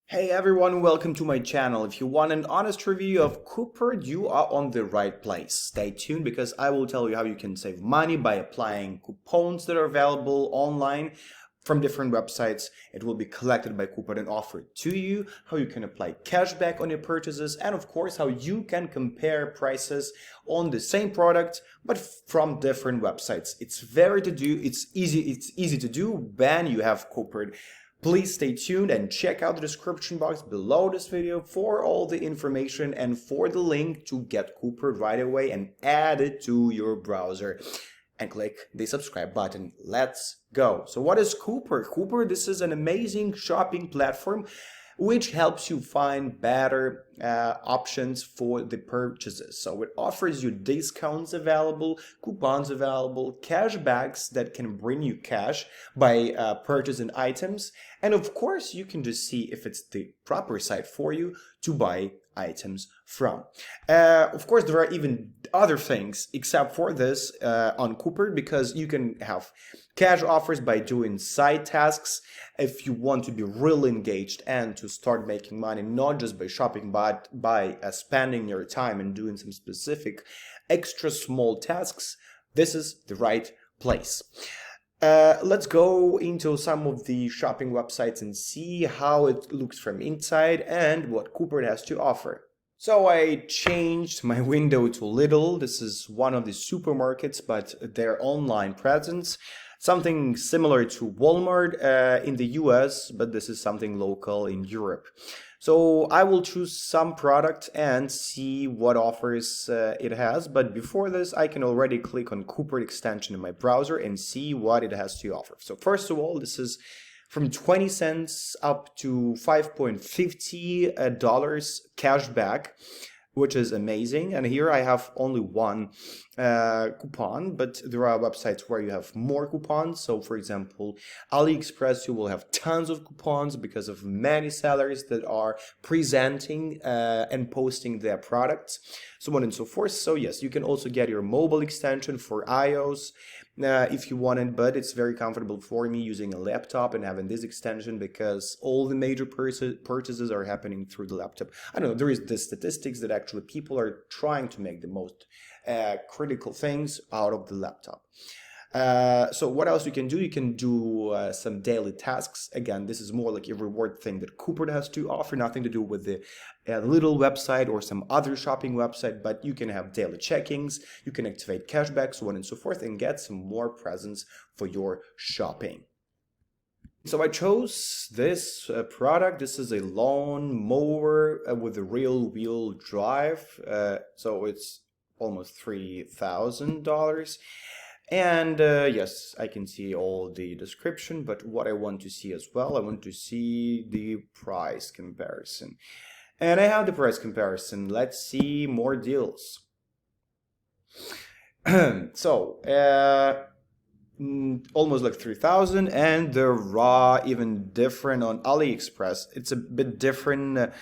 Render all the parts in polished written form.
Hey everyone, welcome to my channel. If you want an honest review of Coupert, you are on the right place. Stay tuned because I will tell you how you can save money by applying coupons that are available online from different websites. It will be collected by Coupert and offered to you, how you can apply cashback on your purchases, and of course how you can compare prices on the same product but from different websites. It's easy to do when you have Coupert. Please stay tuned and check out the description box below this video for all the information and for the link to get Coupert right away and add it to your browser. And click the subscribe button. Let's go. So what is Coupert? Coupert, this is an amazing shopping platform which helps you find better options for the purchases. So it offers you discounts available, coupons available, cashbacks that can bring you cash by purchasing items. And of course, you can just see if it's the proper site for you to buy items from. Of course, there are even other things except for this on Coupert, because you can have cash offers by doing side tasks if you want to be really engaged and to start making money, not just by shopping, but by spending your time and doing some specific extra small tasks. This is the right place. Let's go into some of the shopping websites and see how it looks from inside and what Coupert has to offer. So I changed my window to Lidl. This is one of the supermarkets, but their online presence. Something similar to Walmart in the US, but this is something local in Europe. So I will choose some product and see what offers it has. But before this, I can already click on Coupert extension in my browser and see what it has to offer. So first of all, this is from 20 cents up to $5.50 cash back, which is amazing. And here I have only one coupon, but there are websites where you have more coupons. So for example, AliExpress, you will have tons of coupons because of many sellers that are presenting and posting their products, so on and so forth. So yes, you can also get your mobile extension for iOS if you want it, but it's very comfortable for me using a laptop and having this extension because all the major purchases are happening through the laptop. I don't know, there is the statistics that actually people are trying to make the most critical things out of the laptop. So what else you can do? You can do some daily tasks. Again, this is more like a reward thing that Coupert has to offer, nothing to do with the Lidl website or some other shopping website, but you can have daily checkings, you can activate cashback, so on and so forth, and get some more presents for your shopping. So I chose this product. This is a lawn mower with a real wheel drive. So it's almost $3,000. And yes, I can see all the description, but what I want to see as well, I want to see the price comparison. And I have the price comparison. Let's see more deals. So, almost like 3,000, and the raw even different on AliExpress. It's a bit different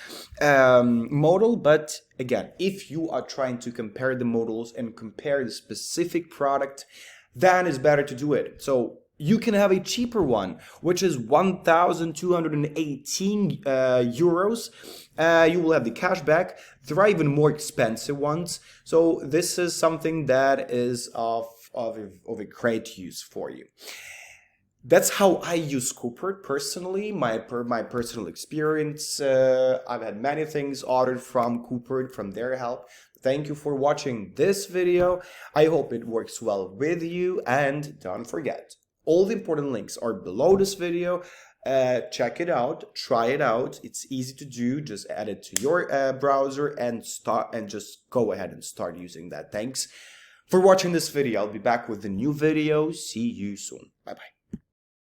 model, but again, if you are trying to compare the models and compare the specific product, then it's better to do it. So you can have a cheaper one, which is 1,218 euros. You will have the cashback. There are even more expensive ones. So this is something that is of a great use for you. That's how I use Coupert personally, my personal experience. I've had many things ordered from Coupert, from their help. Thank you for watching this video. I hope it works well with you, and don't forget, all the important links are below this video. Check it out, try it out. It's easy to do. Just add it to your browser and just go ahead and start using that. Thanks for watching this video. I'll be back with a new video. See you soon. Bye bye.